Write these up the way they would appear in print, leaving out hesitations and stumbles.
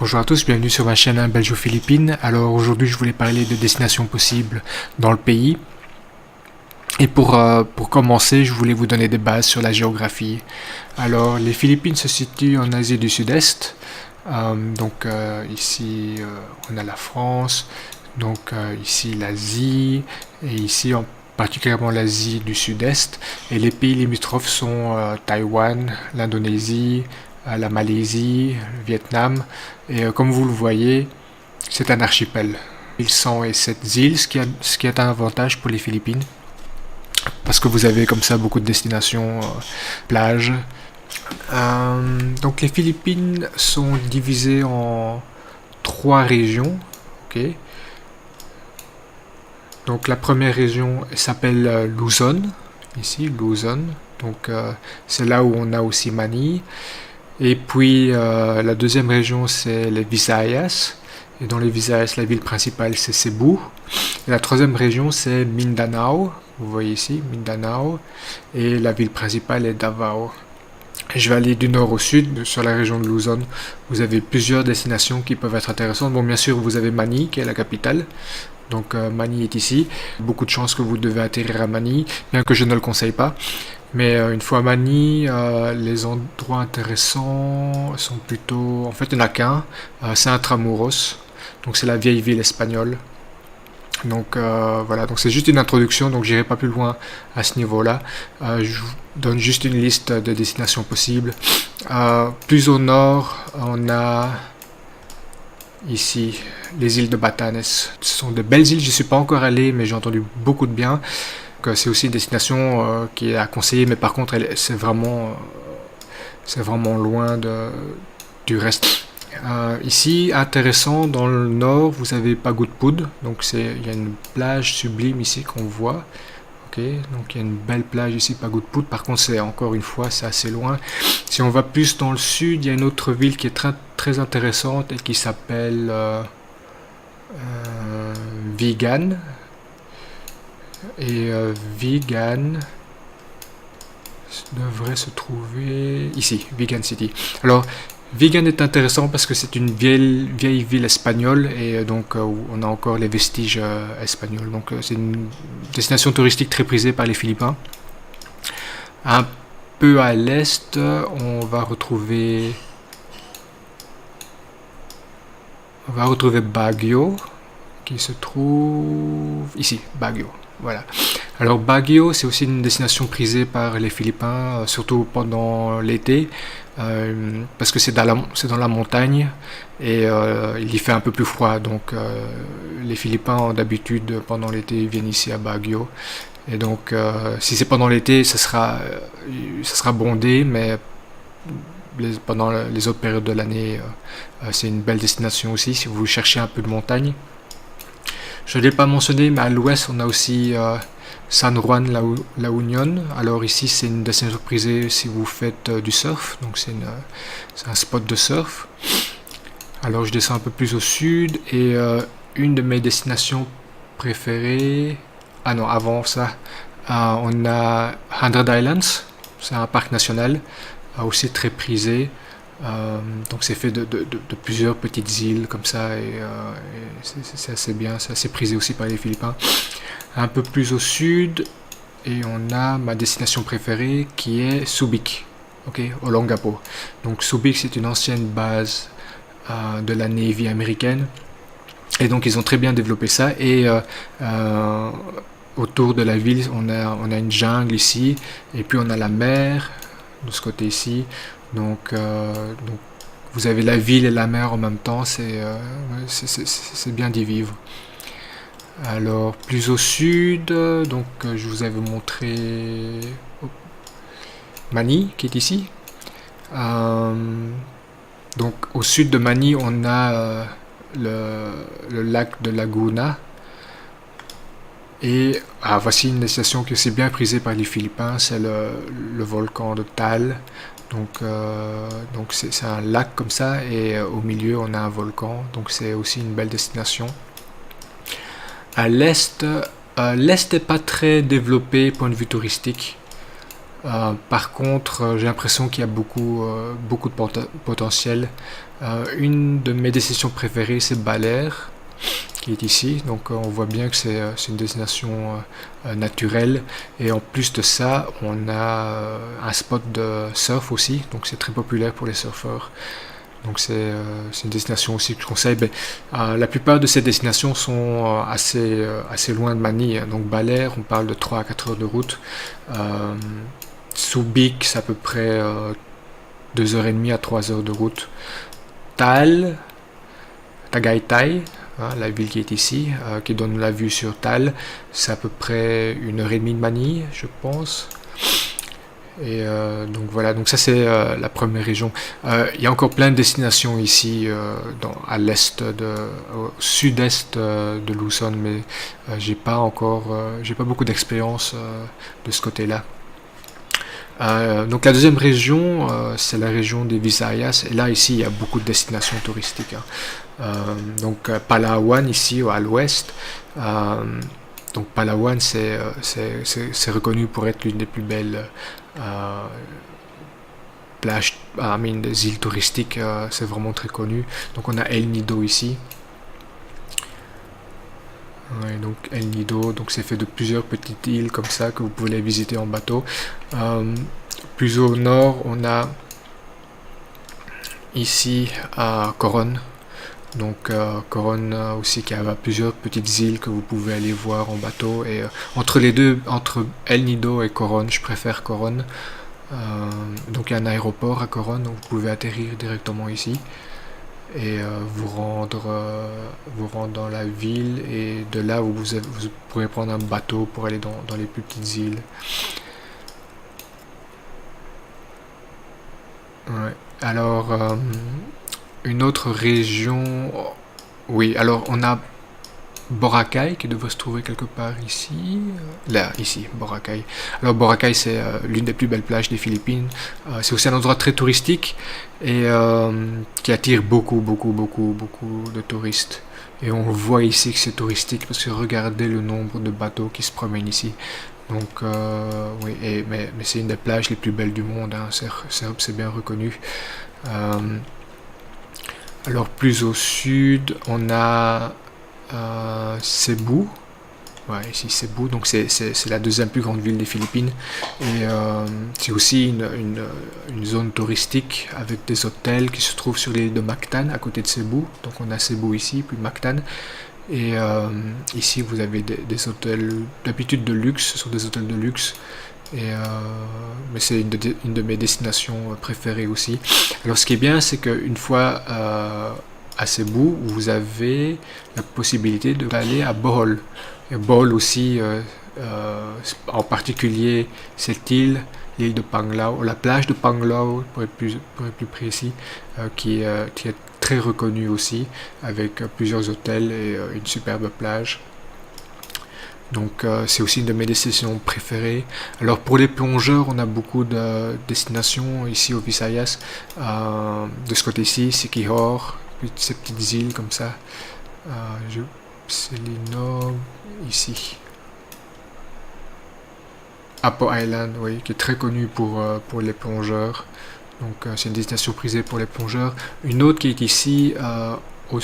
Bonjour à tous, bienvenue sur ma chaîne Belgio-Philippines. Alors aujourd'hui je voulais parler de destinations possibles dans le pays. Et pour commencer, je voulais vous donner des bases sur la géographie. Alors les Philippines se situent en Asie du Sud-Est. Ici on a la France, ici l'Asie, et ici particulièrement l'Asie du Sud-Est. Et les pays limitrophes sont Taïwan, l'Indonésie, la Malaisie, le Vietnam. Et comme vous le voyez, c'est un archipel. 1107 îles, ce qui est un avantage pour les Philippines, parce que vous avez comme ça beaucoup de destinations, plages. Donc les Philippines sont divisées en 3 régions. Ok. Donc la première région s'appelle Luzon, ici Luzon. C'est là où on a aussi Manille. Et puis la deuxième région c'est les Visayas. Et dans les Visayas, la ville principale c'est Cebu. Et la troisième région c'est Mindanao. Vous voyez ici Mindanao. Et la ville principale est Davao. Je vais aller du nord au sud, sur la région de Luzon. Vous avez plusieurs destinations qui peuvent être intéressantes. Bon, bien sûr, vous avez Manille, qui est la capitale. Donc Manille est ici. Beaucoup de chances que vous devez atterrir à Manille, bien que je ne le conseille pas. Mais une fois à Manille, les endroits intéressants sont plutôt... En fait, il n'y en a qu'un. C'est Intramuros. Donc c'est la vieille ville espagnole. Voilà, donc c'est juste une introduction, donc j'irai pas plus loin à ce niveau-là. Je vous donne juste une liste de destinations possibles. Plus au nord, on a ici les îles de Batanes. Ce sont de belles îles, je ne suis pas encore allé, mais j'ai entendu beaucoup de bien. C'est aussi une destination qui est à conseiller, mais par contre c'est vraiment loin du reste. Ici, intéressant, dans le nord, vous avez Pagudpud. Donc il y a une plage sublime ici qu'on voit. Ok, donc il y a une belle plage ici, Pagudpud. Par contre, encore une fois, c'est assez loin. Si on va plus dans le sud, il y a une autre ville qui est très, très intéressante et qui s'appelle Vigan. Et Vigan devrait se trouver ici, Vigan City. Alors, Vigan est intéressant parce que c'est une vieille ville espagnole et donc on a encore les vestiges espagnols. Donc c'est une destination touristique très prisée par les Philippins. Un peu à l'est, on va retrouver Baguio qui se trouve ici, Baguio. Voilà. Alors Baguio, c'est aussi une destination prisée par les Philippins, surtout pendant l'été, parce que c'est dans la montagne et il y fait un peu plus froid. Donc les Philippins, d'habitude, pendant l'été, viennent ici à Baguio. Et donc, si c'est pendant l'été, ça sera bondé, mais pendant les autres périodes de l'année, c'est une belle destination aussi, si vous cherchez un peu de montagne. Je ne l'ai pas mentionné, mais à l'ouest, on a aussi San Juan La Union. Alors ici, c'est une destination prisée si vous faites du surf. Donc c'est un spot de surf. Alors je descends un peu plus au sud et une de mes destinations préférées... Ah non, avant ça, on a 100 Islands. C'est un parc national, aussi très prisé. Donc c'est fait de plusieurs petites îles comme ça et c'est assez bien, c'est assez prisé aussi par les Philippins. Un peu plus au sud et on a ma destination préférée qui est Subic, ok, Olongapo. Donc Subic, c'est une ancienne base de la Navy américaine et donc ils ont très bien développé ça et autour de la ville on a une jungle ici et puis on a la mer de ce côté ici. Donc vous avez la ville et la mer en même temps, c'est bien d'y vivre. Alors plus au sud, je vous avais montré Manille qui est ici. Donc au sud de Manille, on a le lac de Laguna. Et voici une destination qui est aussi bien prisée par les Philippins, c'est le volcan de Taal. Donc c'est un lac comme ça et au milieu on a un volcan, donc c'est aussi une belle destination. À l'est, l'est n'est pas très développé point de vue touristique. Par contre, j'ai l'impression qu'il y a beaucoup de potentiel. Une de mes destinations préférées, c'est Balaire, qui est ici. Donc on voit bien que c'est une destination naturelle. Et en plus de ça, on a un spot de surf aussi. Donc c'est très populaire pour les surfeurs. Donc c'est une destination aussi que je conseille. Mais, la plupart de ces destinations sont assez loin de Manille. Donc Balaire, on parle de 3 à 4 heures de route. Subic, c'est à peu près 2h30 à 3 heures de route. Tagaytay, hein, la ville qui est ici, qui donne la vue sur Tal, c'est à peu près 1h30 de Manille, je pense. Et donc voilà, donc ça c'est la première région. Il y a encore plein de destinations ici, à l'est, au sud-est de Luzon, mais j'ai pas beaucoup d'expérience de ce côté-là. Donc la deuxième région, c'est la région des Visayas. Et là, ici, il y a beaucoup de destinations touristiques, hein. Donc Palawan, ici, à l'ouest. Donc Palawan, c'est reconnu pour être l'une des plus belles plages, des îles touristiques. C'est vraiment très connu. Donc on a El Nido ici. Ouais, donc El Nido, donc c'est fait de plusieurs petites îles comme ça que vous pouvez les visiter en bateau. Plus au nord, on a ici Coron. Donc Coron aussi qui a plusieurs petites îles que vous pouvez aller voir en bateau. Et entre les deux, entre El Nido et Coron, je préfère Coron. Donc il y a un aéroport à Coron, donc vous pouvez atterrir directement ici et vous rendre dans la ville, et de là vous pourrez prendre un bateau pour aller dans les plus petites îles. Ouais. Alors une autre région, oui, alors on a Boracay qui devrait se trouver quelque part ici. Là, ici, Boracay. Alors Boracay, c'est l'une des plus belles plages des Philippines. C'est aussi un endroit très touristique et qui attire beaucoup de touristes. Et on voit ici que c'est touristique parce que regardez le nombre de bateaux qui se promènent ici. Donc oui, mais c'est une des plages les plus belles du monde, hein. C'est bien reconnu. Alors plus au sud, on a Cebu. Ouais, ici Cebu, donc c'est la deuxième plus grande ville des Philippines. Et c'est aussi une zone touristique avec des hôtels qui se trouvent sur l'île de Mactan à côté de Cebu. Donc on a Cebu ici, puis Mactan. Et ici vous avez des hôtels d'habitude de luxe, ce sont des hôtels de luxe. Et mais c'est une de mes destinations préférées aussi. Alors ce qui est bien, c'est qu'une fois à Cebu, vous avez la possibilité d'aller à Bohol. Et Bohol aussi, en particulier cette île, l'île de Panglao, la plage de Panglao pour être plus précis, qui est très reconnue aussi, avec plusieurs hôtels et une superbe plage. Donc c'est aussi une de mes destinations préférées. Alors pour les plongeurs, on a beaucoup de destinations ici au Visayas. De ce côté-ci, Siquijor, ces petites îles comme ça. Selinog, ici. Apo Island, oui, qui est très connu pour les plongeurs. Donc c'est une destination prisée pour les plongeurs. Une autre qui est ici, au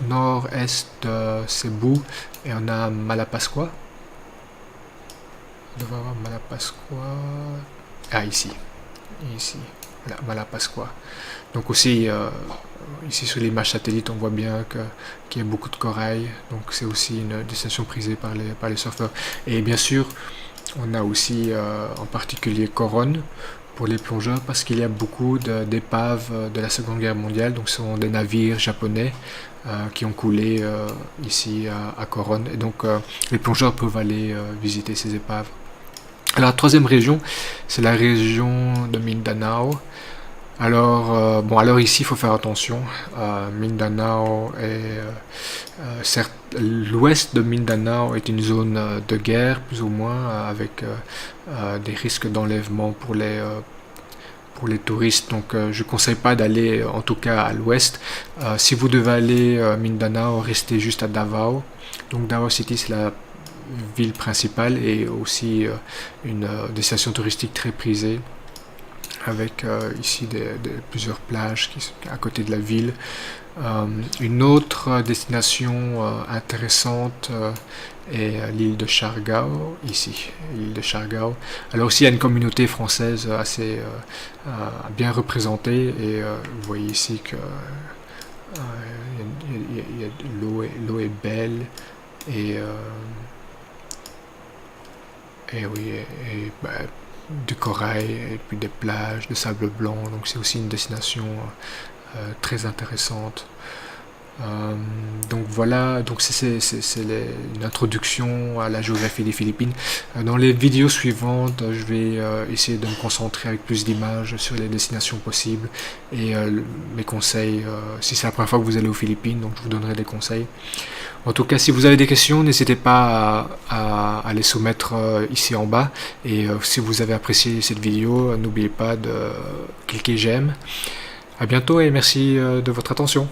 nord-est de Cebu, et on a Malapascua. On devrait avoir Malapascua. Ah, ici. Voilà, Malapascua. Donc aussi, ici sur l'image satellite, on voit bien qu'il y a beaucoup de corail. Donc c'est aussi une destination prisée par les surfeurs. Et bien sûr, on a aussi en particulier Coron pour les plongeurs, parce qu'il y a beaucoup d'épaves de la Seconde Guerre mondiale. Donc ce sont des navires japonais qui ont coulé ici à Coron. Et donc les plongeurs peuvent aller visiter ces épaves. Alors la troisième région, c'est la région de Mindanao. Alors ici, il faut faire attention. Mindanao certes, l'ouest de Mindanao est une zone de guerre, plus ou moins, avec des risques d'enlèvement pour les touristes. Donc, je ne conseille pas d'aller, en tout cas, à l'ouest. Si vous devez aller à Mindanao, restez juste à Davao. Donc, Davao City, c'est ville principale et aussi une destination touristique très prisée, avec ici plusieurs plages qui sont à côté de la ville. Une autre destination intéressante est l'île de Chargao, ici, l'île de Chargao. Alors aussi, il y a une communauté française assez bien représentée, et vous voyez ici que l'eau est belle, et, oui, bah, du corail, et puis des plages de sable blanc, donc c'est aussi une destination très intéressante. Donc voilà, donc c'est une introduction à la géographie des Philippines. Dans les vidéos suivantes, je vais essayer de me concentrer avec plus d'images sur les destinations possibles et mes conseils, si c'est la première fois que vous allez aux Philippines, donc je vous donnerai des conseils. En tout cas, si vous avez des questions, n'hésitez pas à les soumettre ici en bas. Et si vous avez apprécié cette vidéo, n'oubliez pas de cliquer j'aime. À bientôt et merci de votre attention.